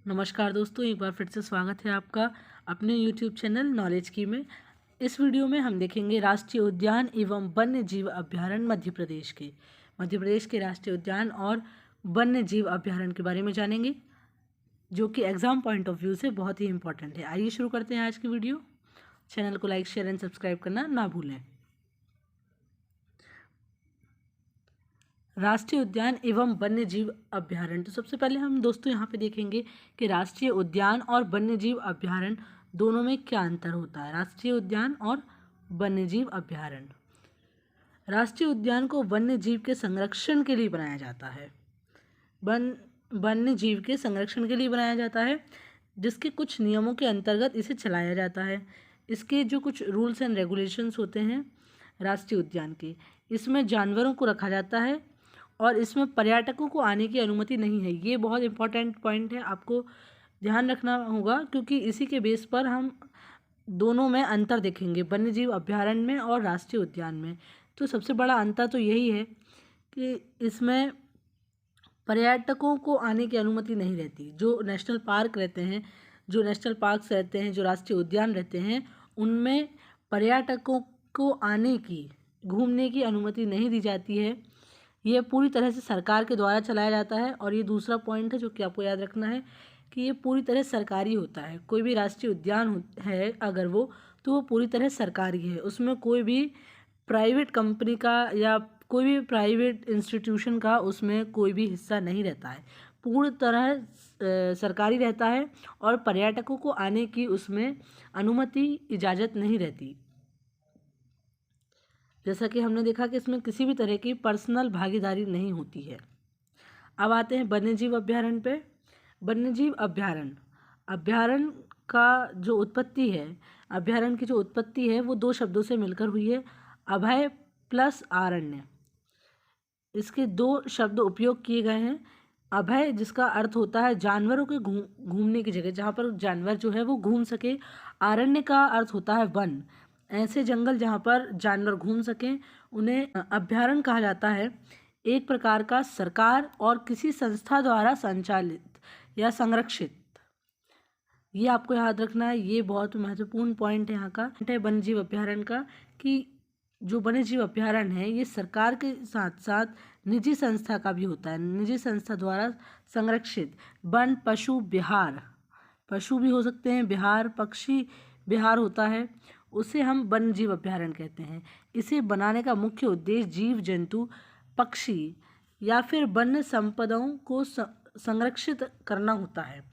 नमस्कार दोस्तों, एक बार फिर से स्वागत है आपका अपने YouTube चैनल नॉलेज की में। इस वीडियो में हम देखेंगे राष्ट्रीय उद्यान एवं वन्य जीव अभयारण्य मध्य प्रदेश के राष्ट्रीय उद्यान और वन्य जीव अभयारण्य के बारे में जानेंगे, जो कि एग्जाम पॉइंट ऑफ व्यू से बहुत ही इंपॉर्टेंट है। आइए शुरू करते हैं आज की वीडियो। चैनल को लाइक, शेयर एंड सब्सक्राइब करना ना भूलें। राष्ट्रीय उद्यान एवं वन्य जीव अभयारण्य। तो सबसे पहले हम दोस्तों यहाँ पे देखेंगे कि राष्ट्रीय उद्यान और वन्य जीव अभयारण्य दोनों में क्या अंतर होता है। राष्ट्रीय उद्यान और वन्य जीव अभयारण्य। राष्ट्रीय उद्यान को वन्य जीव के संरक्षण के लिए बनाया जाता है। वन्य जीव के संरक्षण के लिए बनाया जाता है, जिसके कुछ नियमों के अंतर्गत इसे चलाया जाता है। इसके जो कुछ रूल्स एंड रेगुलेशंस होते हैं राष्ट्रीय उद्यान के, इसमें जानवरों को रखा जाता है और इसमें पर्यटकों को आने की अनुमति नहीं है। ये बहुत इंपॉर्टेंट पॉइंट है, आपको ध्यान रखना होगा, क्योंकि इसी के बेस पर हम दोनों में अंतर देखेंगे, वन्य जीव अभयारण्य में और राष्ट्रीय उद्यान में। तो सबसे बड़ा अंतर तो यही है कि इसमें पर्यटकों को आने की अनुमति नहीं रहती। जो नेशनल पार्क रहते हैं, जो नेशनल पार्क्स रहते हैं, जो राष्ट्रीय उद्यान रहते हैं, उनमें पर्यटकों को आने की, घूमने की अनुमति नहीं दी जाती है। ये पूरी तरह से सरकार के द्वारा चलाया जाता है। और ये दूसरा पॉइंट है जो कि आपको याद रखना है कि ये पूरी तरह सरकारी होता है। कोई भी राष्ट्रीय उद्यान है अगर तो वो पूरी तरह सरकारी है। उसमें कोई भी प्राइवेट कंपनी का या कोई भी प्राइवेट इंस्टीट्यूशन का उसमें कोई भी हिस्सा नहीं रहता है। पूरी तरह सरकारी रहता है और पर्यटकों को आने की उसमें अनुमति, इजाज़त नहीं रहती। जैसा कि हमने देखा कि इसमें किसी भी तरह की पर्सनल भागीदारी नहीं होती है। अब आते हैं वन्यजीव अभयारण्य पे। वन्यजीव अभयारण्य का जो उत्पत्ति है, अभयारण्य की जो उत्पत्ति है वो दो शब्दों से मिलकर हुई है, अभय प्लस आरण्य। इसके दो शब्द उपयोग किए गए हैं। अभय जिसका अर्थ होता है जानवरों के घूमने की जगह, जहाँ पर जानवर जो है वो घूम सके। आरण्य का अर्थ होता है वन, ऐसे जंगल जहाँ पर जानवर घूम सकें, उन्हें अभयारण्य कहा जाता है। एक प्रकार का सरकार और किसी संस्था द्वारा संचालित या संरक्षित, ये आपको याद रखना है। ये बहुत महत्वपूर्ण पॉइंट है यहाँ का, वन्यजीव अभयारण्य का, कि जो वन्यजीव अभयारण्य है ये सरकार के साथ साथ निजी संस्था का भी होता है। निजी संस्था द्वारा संरक्षित वन पशु विहार, पशु भी हो सकते हैं, विहार पक्षी विहार होता है, उसे हम वन्यजीव अभयारण्य कहते हैं। इसे बनाने का मुख्य उद्देश्य जीव जंतु, पक्षी या फिर वन्य संपदाओं को संरक्षित करना होता है।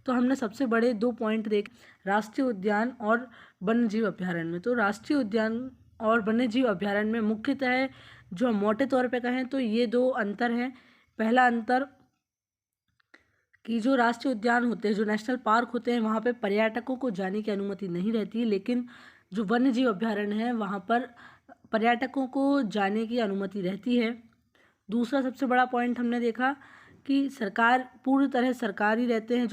तो हमने सबसे बड़े दो पॉइंट देखे राष्ट्रीय उद्यान और वन्यजीव अभयारण्य में। तो राष्ट्रीय उद्यान और वन्यजीव अभयारण्य में मुख्यतः जो हम मोटे तौर पे कहें तो ये दो अंतर हैं। पहला अंतर कि जो राष्ट्रीय उद्यान होते हैं, जो नेशनल पार्क होते हैं, वहाँ पे पर्यटकों को जाने की अनुमति नहीं रहती, लेकिन जो वन्यजीव अभयारण्य है वहाँ पर पर्यटकों को जाने की अनुमति रहती है। दूसरा सबसे बड़ा पॉइंट हमने देखा कि सरकार, पूरी तरह सरकारी रहते हैं।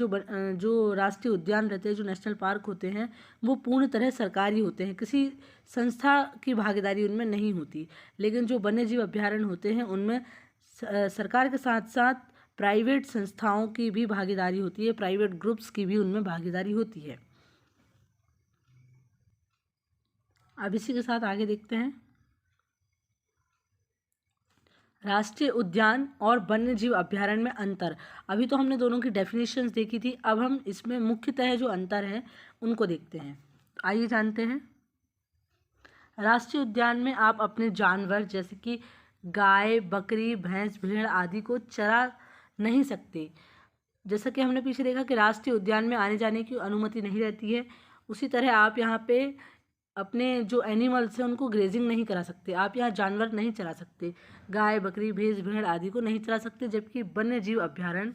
जो राष्ट्रीय उद्यान रहते हैं, जो नेशनल पार्क होते हैं, वो पूर्ण तरह सरकारी होते हैं, किसी संस्था की भागीदारी उनमें नहीं होती। लेकिन जो वन्यजीव अभयारण्य होते हैं उनमें सरकार के साथ साथ प्राइवेट संस्थाओं की भी भागीदारी होती है, प्राइवेट ग्रुप्स की भी उनमें भागीदारी होती है। अब इसी के साथ आगे देखते हैं राष्ट्रीय उद्यान और वन्यजीव अभयारण्य में अंतर। अभी तो हमने दोनों की डेफिनेशंस देखी थी, अब हम इसमें मुख्यतः जो अंतर है उनको देखते हैं। आइए जानते हैं। राष्ट्रीय उद्यान में आप अपने जानवर जैसे कि गाय, बकरी, भैंस, भेड़ आदि को चरा नहीं सकते। जैसा कि हमने पीछे देखा कि राष्ट्रीय उद्यान में आने जाने की अनुमति नहीं रहती है, उसी तरह आप यहाँ पे अपने जो एनिमल्स हैं उनको ग्रेजिंग नहीं करा सकते। आप यहाँ जानवर नहीं चरा सकते, गाय, बकरी, भैंस, भेड़ आदि को नहीं चरा सकते। जबकि वन्यजीव अभयारण्य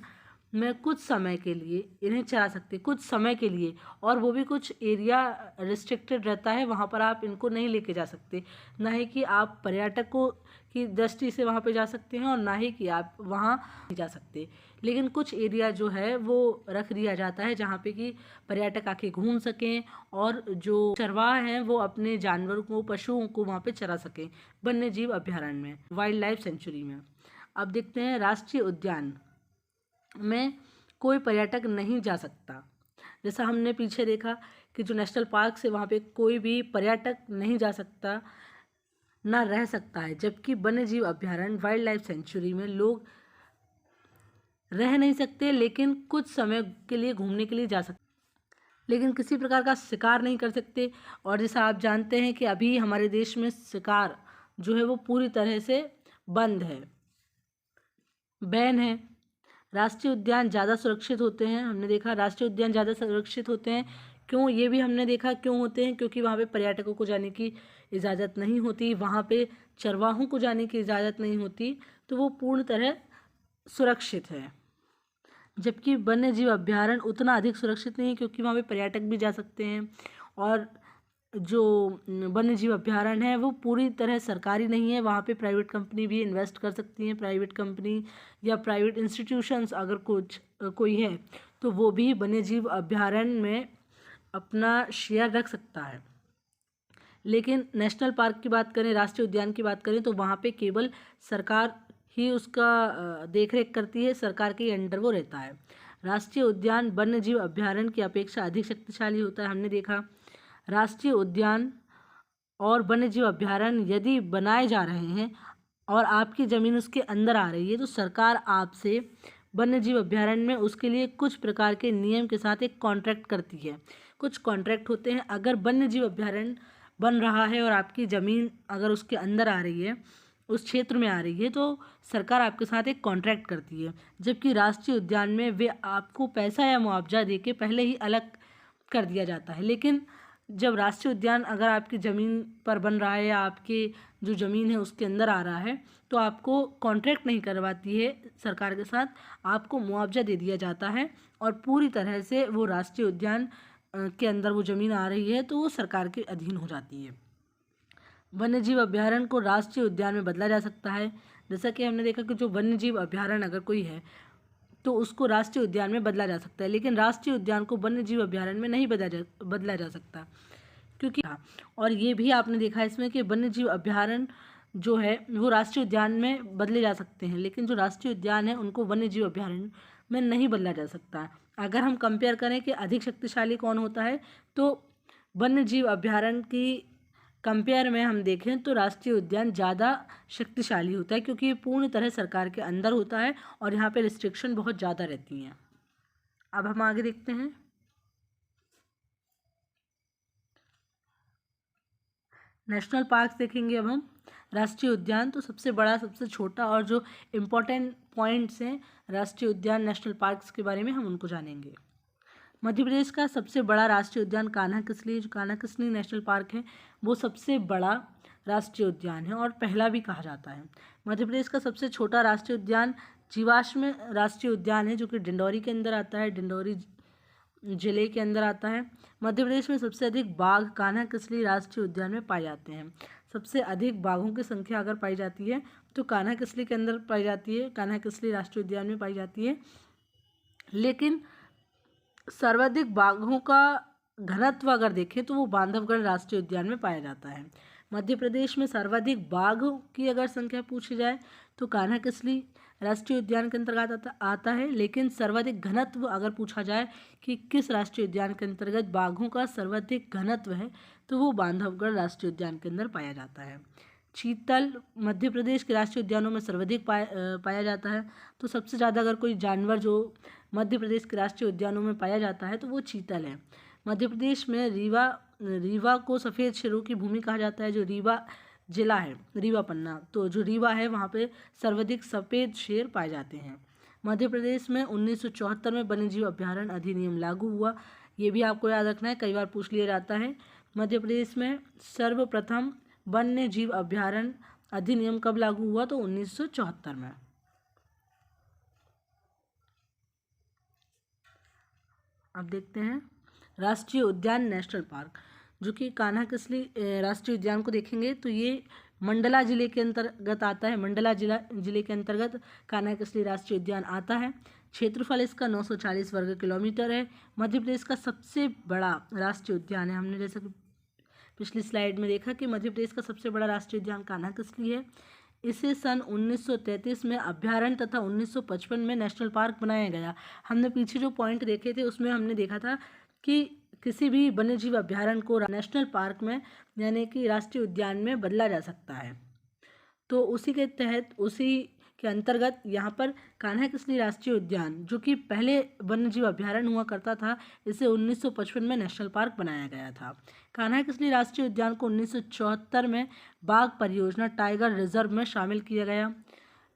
में कुछ समय के लिए इन्हें चरा सकते, कुछ समय के लिए, और वो भी कुछ एरिया रिस्ट्रिक्टेड रहता है, वहाँ पर आप इनको नहीं लेके जा सकते। ना ही कि आप पर्यटकों की दृष्टि से वहाँ पे जा सकते हैं और ना ही कि आप वहाँ नहीं जा सकते। लेकिन कुछ एरिया जो है वो रख दिया जाता है जहाँ पे कि पर्यटक आके घूम सकें और जो चरवाह हैं वो अपने जानवरों को, पशुओं को वहाँ पे चरा सकें, वन्यजीव अभयारण्य में, वाइल्ड लाइफ सेंचुरी में। अब देखते हैं राष्ट्रीय उद्यान में कोई पर्यटक नहीं जा सकता। जैसा हमने पीछे देखा कि जो नेशनल पार्क है वहाँ पे कोई भी पर्यटक नहीं जा सकता, ना रह सकता है, जबकि वन्य जीव अभ्यारण्य वाइल्ड लाइफ सेंचुरी में लोग रह नहीं सकते, लेकिन कुछ समय के लिए घूमने के लिए जा सकते, लेकिन किसी प्रकार का शिकार नहीं कर सकते। और जैसा आप जानते हैं कि अभी हमारे देश में शिकार जो है वो पूरी तरह से बंद है, बैन है। राष्ट्रीय उद्यान ज़्यादा सुरक्षित होते हैं, हमने देखा राष्ट्रीय उद्यान ज़्यादा सुरक्षित होते हैं। क्यों, ये भी हमने देखा क्यों होते हैं, क्योंकि वहाँ पे पर्यटकों को जाने की इजाज़त नहीं होती, वहाँ पे चरवाहों को जाने की इजाज़त नहीं होती, तो वो पूर्ण तरह सुरक्षित है। जबकि वन्य जीव अभ्यारण्य उतना अधिक सुरक्षित नहीं है, क्योंकि वहाँ पे पर्यटक भी जा सकते हैं, और जो वन्य जीव अभ्यारण्य है वो पूरी तरह सरकारी नहीं है, वहाँ पे प्राइवेट कंपनी भी इन्वेस्ट कर सकती हैं। प्राइवेट कंपनी या प्राइवेट इंस्टीट्यूशंस अगर कोई है तो वो भी वन्य जीव अभ्यारण्य में अपना शेयर रख सकता है। लेकिन नेशनल पार्क की बात करें, राष्ट्रीय उद्यान की बात करें, तो वहाँ पे केवल सरकार ही उसका देखरेख करती है, सरकार के अंडर वो रहता है। राष्ट्रीय उद्यान वन्य जीव अभ्यारण्य की अपेक्षा अधिक शक्तिशाली होता है। हमने देखा राष्ट्रीय उद्यान और वन्य जीव अभ्यारण्य यदि बनाए जा रहे हैं और आपकी ज़मीन उसके अंदर आ रही है, तो सरकार आपसे वन्य जीव अभ्यारण्य में उसके लिए कुछ प्रकार के नियम के साथ एक कॉन्ट्रैक्ट करती है। कुछ कॉन्ट्रैक्ट होते हैं, अगर वन्य जीव अभ्यारण्य बन रहा है और आपकी ज़मीन अगर उसके अंदर आ रही है, उस क्षेत्र में आ रही है, तो सरकार आपके साथ एक कॉन्ट्रैक्ट करती है। जबकि राष्ट्रीय उद्यान में वे आपको पैसा या मुआवजा दे के पहले ही अलग कर दिया जाता है। लेकिन जब राष्ट्रीय उद्यान अगर आपकी ज़मीन पर बन रहा है या आपके जो ज़मीन है उसके अंदर आ रहा है, तो आपको कॉन्ट्रैक्ट नहीं करवाती है सरकार के साथ, आपको मुआवजा दे दिया जाता है और पूरी तरह से वो राष्ट्रीय उद्यान के अंदर वो ज़मीन आ रही है तो वो सरकार के अधीन हो जाती है। वन्य जीव अभ्यारण्य को राष्ट्रीय उद्यान में बदला जा सकता है। जैसा कि हमने देखा कि जो वन्य जीव अभ्यारण्य अगर कोई है तो उसको राष्ट्रीय उद्यान में बदला जा सकता है, लेकिन राष्ट्रीय उद्यान को वन्य जीव अभ्यारण्य में नहीं बदला जा सकता, क्योंकि और ये भी आपने देखा इसमें कि वन्य जीव अभ्यारण्य जो है वो राष्ट्रीय उद्यान में बदले जा सकते हैं, लेकिन जो राष्ट्रीय उद्यान है उनको वन्य जीव अभ्यारण्य में नहीं बदला जा सकता। अगर हम कंपेयर करें कि अधिक शक्तिशाली कौन होता है, तो वन्य जीव अभ्यारण्य की कंपेयर में हम देखें तो राष्ट्रीय उद्यान ज़्यादा शक्तिशाली होता है, क्योंकि ये पूर्ण तरह सरकार के अंदर होता है और यहाँ पे रिस्ट्रिक्शन बहुत ज़्यादा रहती हैं। अब हम आगे देखते हैं। नेशनल पार्क देखेंगे अब हम। राष्ट्रीय उद्यान तो सबसे बड़ा, सबसे छोटा, और जो इम्पोर्टेंट पॉइंट्स हैं राष्ट्रीय उद्यान नेशनल पार्क्स के बारे में हम उनको जानेंगे। मध्य प्रदेश का सबसे बड़ा राष्ट्रीय उद्यान कान्हा किसली, जो कान्हा किसली नेशनल पार्क है वो सबसे बड़ा राष्ट्रीय उद्यान है और पहला भी कहा जाता है। मध्य प्रदेश का सबसे छोटा राष्ट्रीय उद्यान जीवाश्म राष्ट्रीय उद्यान है, जो कि डिंडौरी के अंदर आता है, डिंडौरी जिले के अंदर आता है। मध्य प्रदेश में सबसे अधिक बाघ कान्हा किसली राष्ट्रीय उद्यान में पाए जाते हैं। सबसे अधिक बाघों की संख्या अगर पाई जाती है तो कान्हा किसली के अंदर पाई जाती है, कान्हा किसली राष्ट्रीय उद्यान में पाई जाती है। लेकिन सर्वाधिक बाघों का घनत्व अगर देखें तो वो बांधवगढ़ राष्ट्रीय उद्यान में पाया जाता है। मध्य प्रदेश में सर्वाधिक बाघ की अगर संख्या पूछी जाए तो कान्हा किसली राष्ट्रीय उद्यान के अंतर्गत आता है, लेकिन सर्वाधिक घनत्व अगर पूछा जाए कि किस राष्ट्रीय उद्यान के अंतर्गत बाघों का सर्वाधिक घनत्व है तो वो बांधवगढ़ राष्ट्रीय उद्यान के अंदर पाया जाता है। चीतल मध्य प्रदेश के राष्ट्रीय उद्यानों में सर्वाधिक पाया जाता है। तो सबसे ज़्यादा अगर कोई जानवर जो मध्य प्रदेश के राष्ट्रीय उद्यानों में पाया जाता है तो वो चीतल है। मध्य प्रदेश में रीवा को सफ़ेद शेरों की भूमि कहा जाता है। जो रीवा जिला है, रीवा पन्ना, तो जो रीवा है वहाँ पे सर्वाधिक सफ़ेद शेर पाए जाते हैं। मध्य प्रदेश में 1974 में वन्यजीव अभ्यारण्य अधिनियम लागू हुआ, ये भी आपको याद रखना है, कई बार पूछ लिया जाता है। मध्य प्रदेश में सर्वप्रथम वन्य जीव अभ्यारण्य अधिनियम कब लागू हुआ, तो 1974 में। अब देखते हैं राष्ट्रीय उद्यान नेशनल पार्क, जो कि कान्हा किसली राष्ट्रीय उद्यान को देखेंगे तो ये मंडला जिले के अंतर्गत आता है। मंडला जिले के अंतर्गत कान्हा किसली राष्ट्रीय उद्यान आता है। क्षेत्रफल इसका 940 वर्ग किलोमीटर है। मध्य प्रदेश का सबसे बड़ा राष्ट्रीय उद्यान है। हमने जैसा कि पिछली स्लाइड में देखा कि मध्य प्रदेश का सबसे बड़ा राष्ट्रीय उद्यान कान्हा किसली है। इसे सन 1933 में अभ्यारण्य तथा 1955 में नेशनल पार्क बनाया गया। हमने पीछे जो पॉइंट देखे थे उसमें हमने देखा था कि किसी भी वन्यजीव अभ्यारण्य को नेशनल पार्क में यानी कि राष्ट्रीय उद्यान में बदला जा सकता है। तो उसी के तहत उसी के अंतर्गत यहाँ पर कान्हा किसली राष्ट्रीय उद्यान, जो कि पहले वन्यजीव अभ्यारण्य हुआ करता था, इसे 1955 में नेशनल पार्क बनाया गया था। कान्हा किसली राष्ट्रीय उद्यान को 1974 में बाघ परियोजना टाइगर रिजर्व में शामिल किया गया।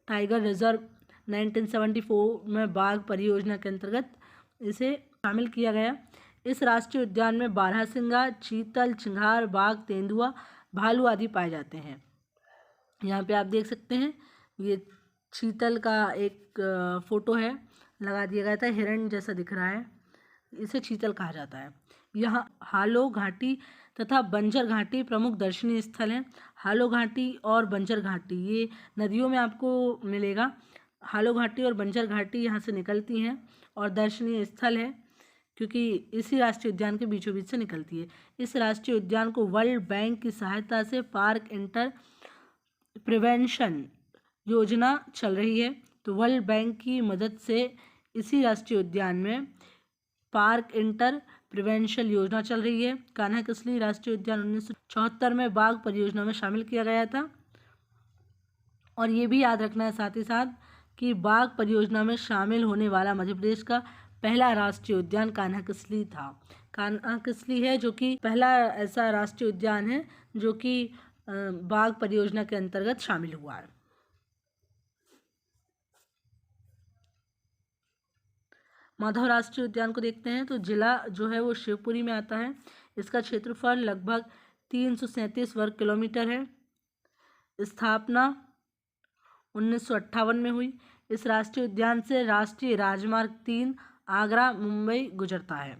टाइगर रिजर्व 1974 में बाघ परियोजना के अंतर्गत इसे शामिल किया गया। इस राष्ट्रीय उद्यान में बारहसिंगा, चीतल, चिंगार, बाघ, तेंदुआ, भालू आदि पाए जाते हैं। यहाँ पे आप देख सकते हैं ये चीतल का एक फोटो है, लगा दिया गया था, हिरण जैसा दिख रहा है, इसे चीतल कहा जाता है। यहाँ हालो घाटी तथा बंजर घाटी प्रमुख दर्शनीय स्थल हैं। हालो घाटी और बंजर घाटी ये नदियों में आपको मिलेगा। हालो घाटी और बंजर घाटी यहाँ से निकलती हैं और दर्शनीय स्थल है क्योंकि इसी राष्ट्रीय उद्यान के बीचों बीच से निकलती है। इस राष्ट्रीय उद्यान को वर्ल्ड बैंक की सहायता से पार्क इंटर प्रिवेंशन योजना चल रही है। तो वर्ल्ड बैंक की मदद से इसी राष्ट्रीय उद्यान में पार्क इंटर प्रिवेंशन योजना चल रही है। कान्हा किसली राष्ट्रीय उद्यान 1974 में बाघ परियोजना में शामिल किया गया था। और ये भी याद रखना है साथ ही साथ कि बाघ परियोजना में शामिल होने वाला मध्य प्रदेश का पहला राष्ट्रीय उद्यान कान्हा किसली था। कान्हा किसली है जो कि पहला ऐसा राष्ट्रीय उद्यान है जो कि बाघ परियोजना के अंतर्गत शामिल हुआ है। माधव राष्ट्रीय उद्यान को देखते हैं तो जिला जो है वो शिवपुरी में आता है। इसका क्षेत्रफल लगभग 337 वर्ग किलोमीटर है। स्थापना 1958 में हुई। इस राष्ट्रीय उद्यान से राष्ट्रीय राजमार्ग 3 आगरा मुंबई गुजरता है।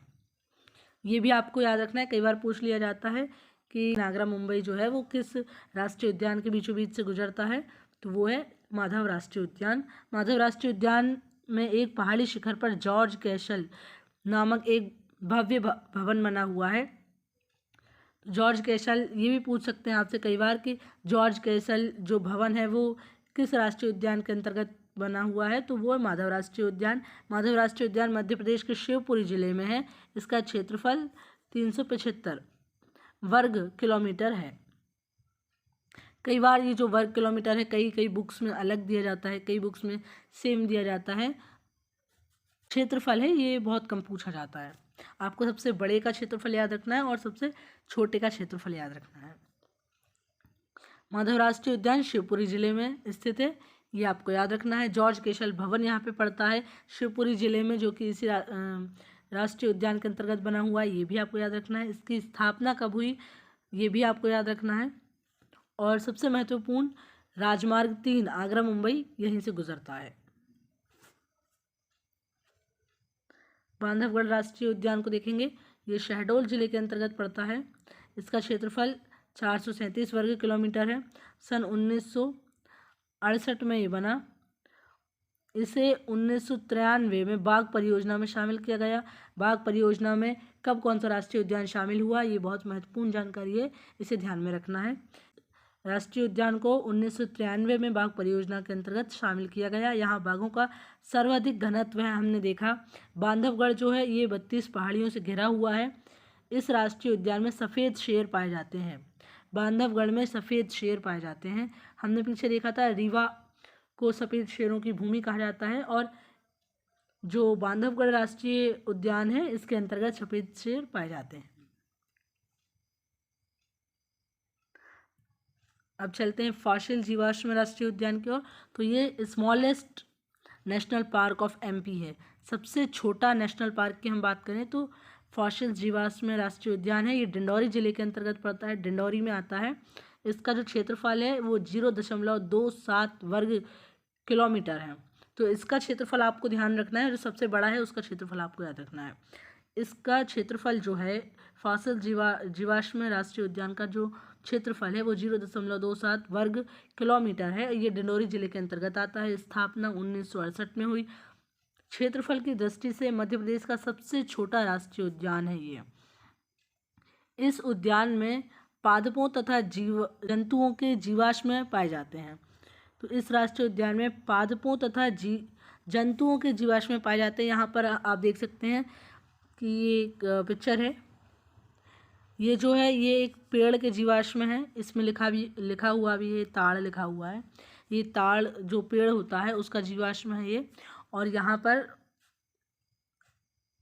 ये भी आपको याद रखना है, कई बार पूछ लिया जाता है कि आगरा मुंबई जो है वो किस राष्ट्रीय उद्यान के बीचों बीच से गुजरता है, तो वो है माधव राष्ट्रीय उद्यान। माधव राष्ट्रीय उद्यान में एक पहाड़ी शिखर पर जॉर्ज कैसल नामक एक भव्य भवन बना हुआ है। जॉर्ज कैसल, ये भी पूछ सकते हैं आपसे कई बार कि जॉर्ज कैसल जो भवन है वो किस राष्ट्रीय उद्यान के अंतर्गत बना हुआ है, तो वो है माधव राष्ट्रीय उद्यान। माधव राष्ट्रीय उद्यान मध्य प्रदेश के शिवपुरी जिले में है। इसका क्षेत्रफल 375 वर्ग किलोमीटर है। कई बार ये जो वर्ग किलोमीटर है कई बुक्स में अलग दिया जाता है, कई बुक्स में सेम दिया जाता है। क्षेत्रफल है ये बहुत कम पूछा जाता है। आपको सबसे बड़े का क्षेत्रफल याद रखना है और सबसे छोटे का क्षेत्रफल याद रखना है। माधव राष्ट्रीय उद्यान शिवपुरी जिले में स्थित है, ये आपको याद रखना है। जॉर्ज कैसल भवन यहाँ पे पड़ता है शिवपुरी जिले में, जो कि इसी राष्ट्रीय उद्यान के अंतर्गत बना हुआ है, ये भी आपको याद रखना है। इसकी स्थापना कब हुई ये भी आपको याद रखना है। और सबसे महत्वपूर्ण, राजमार्ग 3 आगरा मुंबई यहीं से गुजरता है। बांधवगढ़ राष्ट्रीय उद्यान को देखेंगे, ये शहडोल जिले के अंतर्गत पड़ता है। इसका क्षेत्रफल 437 वर्ग किलोमीटर है। सन 1968 में ये बना। इसे 1993 में बाघ परियोजना में शामिल किया गया। बाघ परियोजना में कब कौन सा राष्ट्रीय उद्यान शामिल हुआ, ये बहुत महत्वपूर्ण जानकारी है, इसे ध्यान में रखना है। राष्ट्रीय उद्यान को 1993 में बाघ परियोजना के अंतर्गत शामिल किया गया। यहाँ बाघों का सर्वाधिक घनत्व है, हमने देखा। बांधवगढ़ जो है ये 32 पहाड़ियों से घिरा हुआ है। इस राष्ट्रीय उद्यान में सफ़ेद शेर पाए जाते हैं। बांधवगढ़ में सफ़ेद शेर पाए जाते हैं। हमने पीछे देखा था रीवा को सफ़ेद शेरों की भूमि कहा जाता है, और जो बांधवगढ़ राष्ट्रीय उद्यान है इसके अंतर्गत सफ़ेद शेर पाए जाते हैं। अब चलते हैं फॉसिल जीवाश्म राष्ट्रीय उद्यान की ओर। तो ये smallest national park of MP है। सबसे छोटा नेशनल पार्क की हम बात करें तो फॉसिल जीवाश्म राष्ट्रीय उद्यान है। ये डिंडौरी जिले के अंतर्गत पड़ता है, डिंडौरी में आता है। इसका जो क्षेत्रफल है वो 0.27 वर्ग किलोमीटर है। तो इसका क्षेत्रफल आपको ध्यान रखना है, जो सबसे बड़ा है उसका क्षेत्रफल आपको याद रखना है। इसका क्षेत्रफल जो है फॉसिल जीवाश्म राष्ट्रीय उद्यान का जो क्षेत्रफल है वो 0.27 वर्ग किलोमीटर है। ये डिंडौरी जिले के अंतर्गत आता है। स्थापना 1968 में हुई। क्षेत्रफल की दृष्टि से मध्य प्रदेश का सबसे छोटा राष्ट्रीय उद्यान है ये। इस उद्यान में पादपों तथा जीव जंतुओं के जीवाश्म पाए जाते हैं। तो इस राष्ट्रीय उद्यान में पादपों तथा जंतुओं के जीवाश्म पाए जाते हैं। यहाँ पर आप देख सकते हैं कि ये एक पिक्चर है। ये जो है ये एक पेड़ के जीवाश्म है। इसमें लिखा हुआ भी है, ताड़ लिखा हुआ है। ये ताड़ जो पेड़ होता है उसका जीवाश्म है ये। और यहाँ पर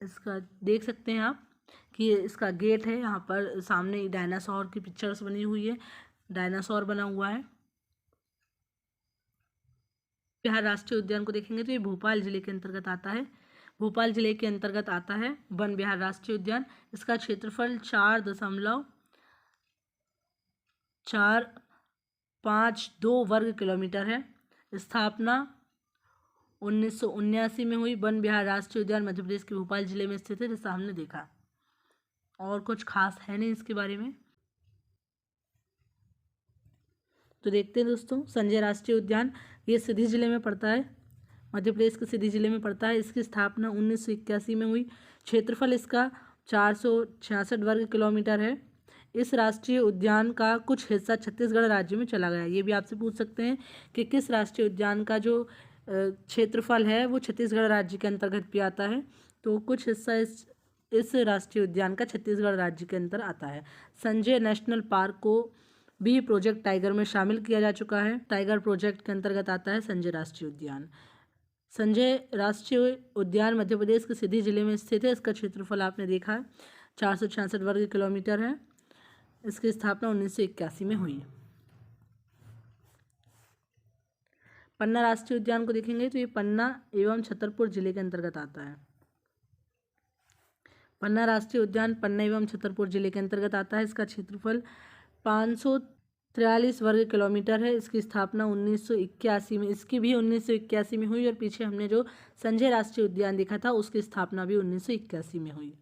इसका देख सकते हैं आप कि ये इसका गेट है। यहाँ पर सामने डायनासोर की पिक्चर्स बनी हुई है, डायनासोर बना हुआ है। बिहार राष्ट्रीय उद्यान को देखेंगे तो ये भोपाल जिले के अंतर्गत आता है। भोपाल जिले के अंतर्गत आता है वन बिहार राष्ट्रीय उद्यान। इसका क्षेत्रफल 4.452 वर्ग किलोमीटर है। स्थापना 1979 में हुई। वन बिहार राष्ट्रीय उद्यान मध्य प्रदेश के भोपाल जिले में स्थित है, जैसा हमने देखा। और कुछ खास है नहीं इसके बारे में। तो देखते हैं दोस्तों, संजय राष्ट्रीय उद्यान ये सीधी जिले में पड़ता है, मध्य प्रदेश के सीधी जिले में पड़ता है। इसकी स्थापना 1981 में हुई। क्षेत्रफल इसका 466 वर्ग किलोमीटर है। इस राष्ट्रीय उद्यान का कुछ हिस्सा छत्तीसगढ़ राज्य में चला गया। ये भी आपसे पूछ सकते हैं कि किस राष्ट्रीय उद्यान का जो क्षेत्रफल है वो छत्तीसगढ़ राज्य के अंतर्गत भी आता है। तो कुछ हिस्सा इस राष्ट्रीय उद्यान का छत्तीसगढ़ राज्य के अंतर आता है। संजय नेशनल पार्क को भी प्रोजेक्ट टाइगर में शामिल किया जा चुका है। टाइगर प्रोजेक्ट के अंतर्गत आता है संजय राष्ट्रीय उद्यान। संजय राष्ट्रीय उद्यान मध्य प्रदेश के सीधी जिले में स्थित है। इसका क्षेत्रफल आपने देखा है 466 वर्ग किलोमीटर है। इसकी स्थापना 1981 में हुई। पन्ना राष्ट्रीय उद्यान को देखेंगे तो ये पन्ना एवं छतरपुर जिले के अंतर्गत आता है। पन्ना राष्ट्रीय उद्यान पन्ना एवं छतरपुर जिले के अंतर्गत आता है। इसका क्षेत्रफल 543 वर्ग किलोमीटर है। इसकी स्थापना 1981 में, इसकी भी 1981 में हुई। और पीछे हमने जो संजय राष्ट्रीय उद्यान देखा था उसकी स्थापना भी 1981 में हुई।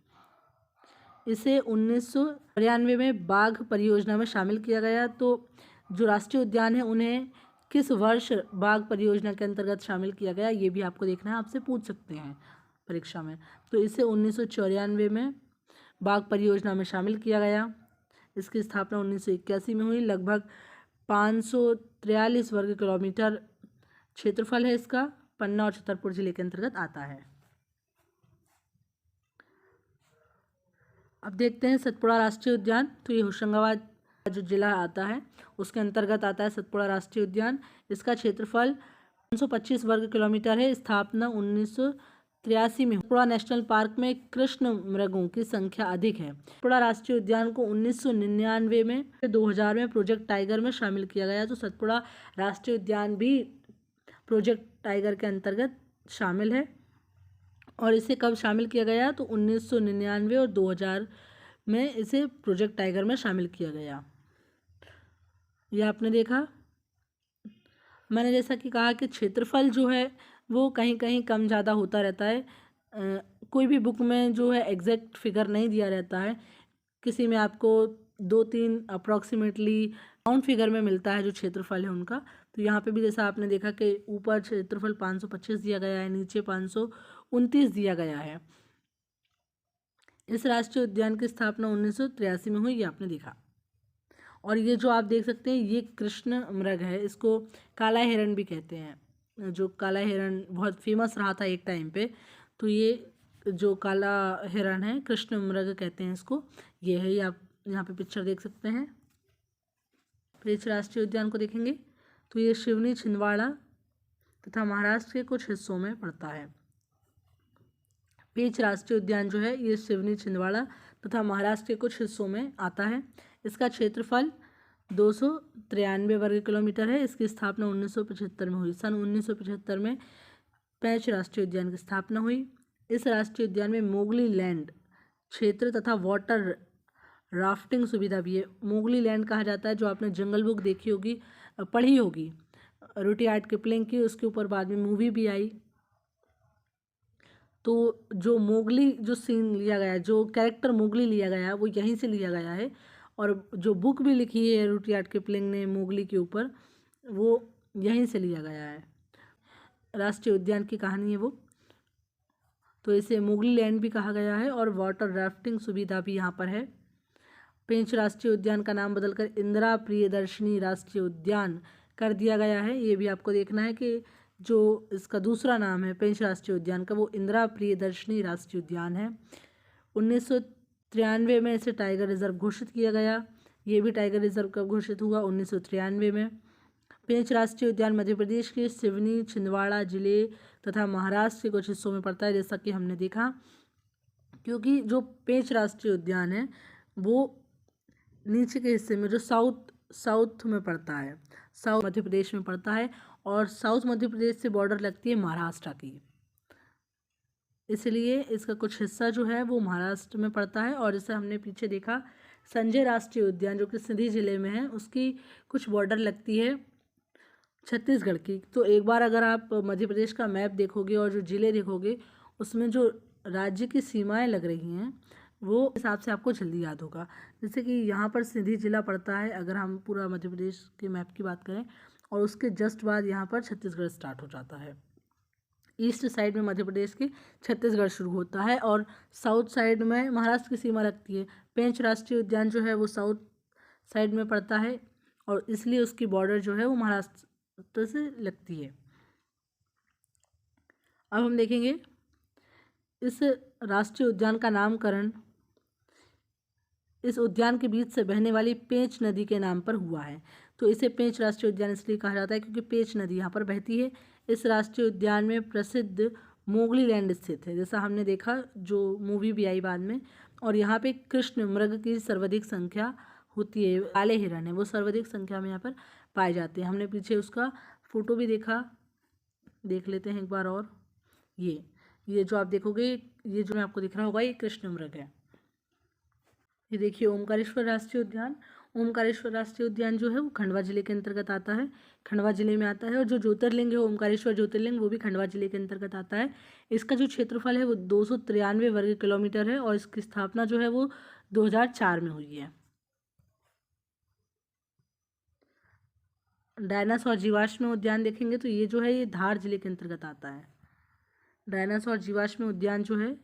इसे 1993 में बाघ परियोजना में शामिल किया गया। तो जो राष्ट्रीय उद्यान है उन्हें किस वर्ष बाघ परियोजना के अंतर्गत शामिल किया गया, ये भी आपको देखना है, आपसे पूछ सकते हैं परीक्षा में। तो इसे 1994 में बाघ परियोजना में शामिल किया गया। इसकी स्थापना 1981 में हुई। लगभग 543 वर्ग किलोमीटर क्षेत्रफल है इसका। पन्ना और छतरपुर जिले के अंतर्गत आता है। अब देखते हैं सतपुड़ा राष्ट्रीय उद्यान। तो ये होशंगाबाद जो जिला आता है उसके अंतर्गत आता है सतपुड़ा राष्ट्रीय उद्यान। इसका क्षेत्रफल 525 वर्ग किलोमीटर है। स्थापना 1983 में। सतपुड़ा नेशनल पार्क में कृष्ण मृगों की संख्या अधिक है। सतपुड़ा राष्ट्रीय उद्यान को 1999 में 2000 में प्रोजेक्ट टाइगर में शामिल किया गया। तो सतपुड़ा राष्ट्रीय उद्यान भी प्रोजेक्ट टाइगर के अंतर्गत शामिल है। और इसे कब शामिल किया गया, तो 1999 और 2000 में इसे प्रोजेक्ट टाइगर में शामिल किया गया। यह आपने देखा। मैंने जैसा कि कहा कि क्षेत्रफल जो है वो कहीं कहीं कम ज़्यादा होता रहता है। कोई भी बुक में जो है एग्जैक्ट फिगर नहीं दिया रहता है। किसी में आपको 2-3 अप्रॉक्सीमेटली राउंड फिगर में मिलता है जो क्षेत्रफल है उनका। तो यहाँ पे भी जैसा आपने देखा कि ऊपर क्षेत्रफल 525 दिया गया है, नीचे 529 दिया गया है। इस राष्ट्रीय उद्यान की स्थापना 1983 में हुई, ये आपने देखा। और ये जो आप देख सकते हैं ये कृष्ण मृग है। इसको काला हिरण भी कहते हैं। जो काला हिरण बहुत फेमस रहा था एक टाइम पे, तो ये जो काला हिरण है कृष्ण मृग कहते हैं इसको। ये है, ये आप यहाँ पे पिक्चर देख सकते हैं। पेंच राष्ट्रीय उद्यान को देखेंगे तो ये शिवनी, छिंदवाड़ा तथा महाराष्ट्र के कुछ हिस्सों में पड़ता है। पेंच राष्ट्रीय उद्यान जो है ये शिवनी, छिंदवाड़ा तथा महाराष्ट्र के कुछ हिस्सों में आता है। इसका क्षेत्रफल 293 वर्ग किलोमीटर है। इसकी स्थापना 1975 में हुई। सन 1975 में पेंच राष्ट्रीय उद्यान की स्थापना हुई। इस राष्ट्रीय उद्यान में मोगली लैंड क्षेत्र तथा वाटर राफ्टिंग सुविधा भी है। मोगली लैंड कहा जाता है, जो आपने जंगल बुक देखी होगी, पढ़ी होगी रुडयार्ड किपलिंग की, उसके ऊपर बाद में मूवी भी आई। तो जो मोगली जो सीन लिया गया है, जो कैरेक्टर मोगली लिया गया है वो यहीं से लिया गया है। और जो बुक भी लिखी है रुडयार्ड किपलिंग ने मोगली के ऊपर, वो यहीं से लिया गया है। राष्ट्रीय उद्यान की कहानी है वो। तो इसे मोगली लैंड भी कहा गया है और वाटर राफ्टिंग सुविधा भी यहाँ पर है। पेंच राष्ट्रीय उद्यान का नाम बदलकर इंदिरा प्रियदर्शनी राष्ट्रीय उद्यान कर दिया गया है। ये भी आपको देखना है कि जो इसका दूसरा नाम है पेंच राष्ट्रीय उद्यान का, वो इंदिरा प्रियदर्शनी राष्ट्रीय उद्यान है। 1993 में इसे टाइगर रिजर्व घोषित किया गया। ये भी टाइगर रिजर्व कब घोषित हुआ? 1993 में। पेंच राष्ट्रीय उद्यान मध्य प्रदेश के सिवनी, छिंदवाड़ा जिले तथा महाराष्ट्र के कुछ हिस्सों में पड़ता है, जैसा कि हमने देखा। क्योंकि जो पेंच राष्ट्रीय उद्यान है वो नीचे के हिस्से में जो साउथ में पड़ता है, साउथ मध्य प्रदेश में पड़ता है, और साउथ मध्य प्रदेश से बॉर्डर लगती है महाराष्ट्र की, इसलिए इसका कुछ हिस्सा जो है वो महाराष्ट्र में पड़ता है। और जैसे हमने पीछे देखा संजय राष्ट्रीय उद्यान जो कि सिंधी जिले में है, उसकी कुछ बॉर्डर लगती है छत्तीसगढ़ की। तो एक बार अगर आप मध्य प्रदेश का मैप देखोगे और जो ज़िले देखोगे उसमें जो राज्य की सीमाएं लग रही हैं वो हिसाब से आपको जल्दी याद होगा। जैसे कि यहाँ पर सिंधी जिला पड़ता है अगर हम पूरा मध्य प्रदेश के मैप की बात करें, और उसके जस्ट बाद यहाँ पर छत्तीसगढ़ स्टार्ट हो जाता है। ईस्ट साइड में मध्य प्रदेश के छत्तीसगढ़ शुरू होता है और साउथ साइड में महाराष्ट्र की सीमा लगती है। पेंच राष्ट्रीय उद्यान जो है वो साउथ साइड में पड़ता है और इसलिए उसकी बॉर्डर जो है वो महाराष्ट्र से लगती है। अब हम देखेंगे इस राष्ट्रीय उद्यान का नामकरण इस उद्यान के बीच से बहने वाली पेंच नदी के नाम पर हुआ है। तो इसे पेंच राष्ट्रीय उद्यान इसलिए कहा जाता है क्योंकि पेंच नदी यहाँ पर बहती है। इस राष्ट्रीय उद्यान में प्रसिद्ध मोगली लैंड स्थित है, जैसा हमने देखा जो मूवी भी आई बाद में। और यहाँ पे कृष्ण मृग की सर्वाधिक संख्या होती है, काले हिरण है वो सर्वाधिक संख्या में यहाँ पर पाए जाते हैं। हमने पीछे उसका फोटो भी देखा, देख लेते हैं एक बार। और ये जो आप देखोगे, ये जो आपको दिख रहा होगा ये कृष्ण मृग है। ये देखिए ओमकारेश्वर राष्ट्रीय उद्यान। ओमकारेश्वर राष्ट्रीय उद्यान जो है वो खंडवा जिले के अंतर्गत आता है, खंडवा जिले में आता है। और जो ज्योतिर्लिंग है ओमकारेश्वर ज्योतिर्लिंग वो भी खंडवा जिले के अंतर्गत आता है। इसका जो क्षेत्रफल है वो 293 वर्ग किलोमीटर है और इसकी स्थापना जो है वो 2004 में हुई है। डायनासोर जीवाश्म उद्यान देखेंगे तो ये जो है ये धार जिले के अंतर्गत आता है। डायनासोर जीवाश्म उद्यान जो है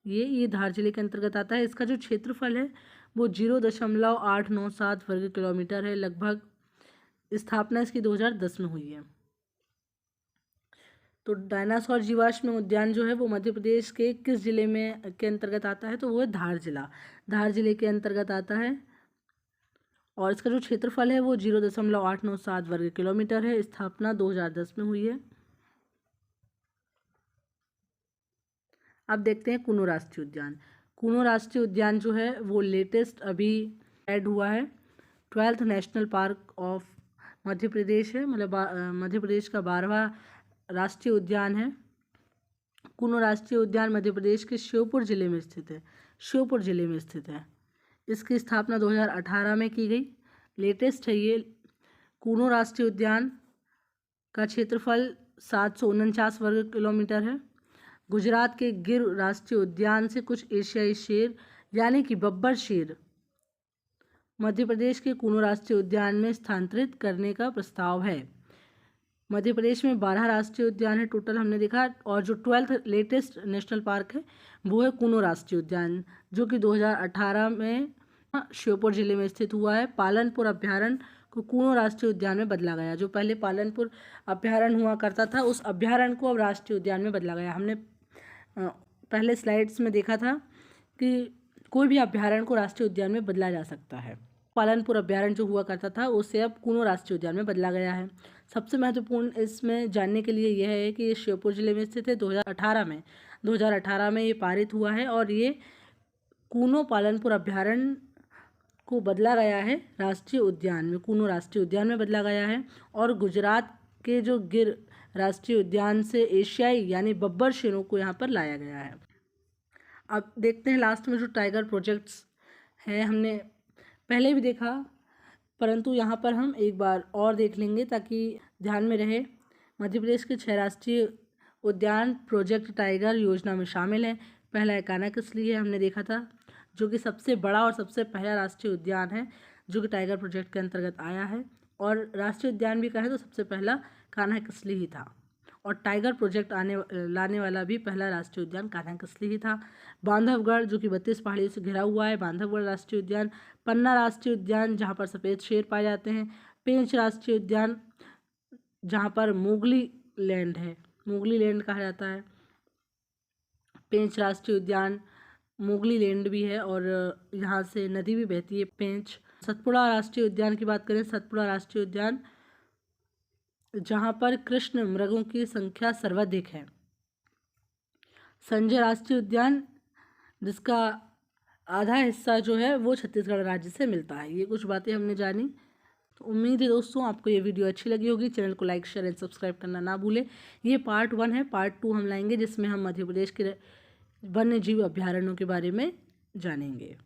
ये धार जिले के अंतर्गत आता है। इसका जो क्षेत्रफल है वो 0.897 वर्ग किलोमीटर है लगभग। स्थापना इसकी 2010 में हुई है। तो डायनासोर जीवाश्म उद्यान जो है वो मध्य प्रदेश के किस जिले में के अंतर्गत आता है? तो वो है धार जिला, धार जिले के अंतर्गत आता है। और इसका जो क्षेत्रफल है वो 0.897 वर्ग किलोमीटर है। स्थापना 2010 में हुई है। अब देखते हैं कुनो राष्ट्रीय उद्यान। कुनो राष्ट्रीय उद्यान जो है वो लेटेस्ट अभी ऐड हुआ है, 12th national park of Madhya Pradesh है, मतलब मध्य प्रदेश का 12वां राष्ट्रीय उद्यान है। कुनो राष्ट्रीय उद्यान मध्य प्रदेश के श्योपुर जिले में स्थित है, श्योपुर जिले में स्थित है। इसकी स्थापना 2018 में की गई, लेटेस्ट है ये। कुनो राष्ट्रीय उद्यान का क्षेत्रफल 749 वर्ग किलोमीटर है। गुजरात के गिर राष्ट्रीय उद्यान से कुछ एशियाई शेर यानी कि बब्बर शेर मध्य प्रदेश के कुनो राष्ट्रीय उद्यान में स्थानांतरित करने का प्रस्ताव है। मध्य प्रदेश में 12 राष्ट्रीय उद्यान है टोटल हमने देखा, और जो 12th लेटेस्ट नेशनल पार्क है वो है कुनो राष्ट्रीय उद्यान जो कि 2018 में श्योपुर जिले में स्थित हुआ है। पालनपुर अभ्यारण्य को कुनो राष्ट्रीय उद्यान में बदला गया। जो पहले पालनपुर अभ्यारण्य हुआ करता था उस अभ्यारण्य को अब राष्ट्रीय उद्यान में बदला गया। हमने पहले स्लाइड्स में देखा था कि कोई भी अभ्यारण्य को राष्ट्रीय उद्यान में बदला जा सकता है। पालनपुर अभ्यारण्य जो हुआ करता था उसे अब कुनो राष्ट्रीय उद्यान में बदला गया है। सबसे महत्वपूर्ण इसमें जानने के लिए यह है कि ये श्योपुर जिले में स्थित है। 2018 में ये पारित हुआ है और ये कुनो पालनपुर अभ्यारण्य को बदला गया है राष्ट्रीय उद्यान में, कुनो राष्ट्रीय उद्यान में बदला गया है। और गुजरात के जो गिर राष्ट्रीय उद्यान से एशियाई यानी बब्बर शेरों को यहाँ पर लाया गया है। अब देखते हैं लास्ट में जो टाइगर प्रोजेक्ट्स हैं, हमने पहले भी देखा परंतु यहाँ पर हम एक बार और देख लेंगे ताकि ध्यान में रहे। मध्य प्रदेश के 6 राष्ट्रीय उद्यान प्रोजेक्ट टाइगर योजना में शामिल हैं। पहला है कान्हा-किसली है, हमने देखा था, जो कि सबसे बड़ा और सबसे पहला राष्ट्रीय उद्यान है जो कि टाइगर प्रोजेक्ट के अंतर्गत आया है। और राष्ट्रीय उद्यान भी कहा है तो सबसे पहला कान्हा-किसली ही था, और टाइगर प्रोजेक्ट लाने वाला भी पहला राष्ट्रीय उद्यान कान्हा-किसली ही था। बांधवगढ़ जो कि 32 पहाड़ियों से घिरा हुआ है, बांधवगढ़ राष्ट्रीय उद्यान। पन्ना राष्ट्रीय उद्यान जहाँ पर सफ़ेद शेर पाए जाते हैं। पेंच राष्ट्रीय उद्यान जहाँ पर मोगली लैंड है, मोगली लैंड कहा जाता है। पेंच राष्ट्रीय उद्यान मोगली लैंड भी है और यहाँ से नदी भी बहती है पेंच। सतपुड़ा राष्ट्रीय उद्यान की बात करें, सतपुड़ा राष्ट्रीय उद्यान जहाँ पर कृष्ण मृगों की संख्या सर्वाधिक है। संजय राष्ट्रीय उद्यान जिसका आधा हिस्सा जो है वो छत्तीसगढ़ राज्य से मिलता है। ये कुछ बातें हमने जानी। तो उम्मीद है दोस्तों आपको ये वीडियो अच्छी लगी होगी। चैनल को लाइक शेयर एंड सब्सक्राइब करना ना भूलें। ये पार्ट 1 है, पार्ट 2 हम लाएंगे जिसमें हम मध्य प्रदेश के वन्य जीव अभ्यारण्यों के बारे में जानेंगे।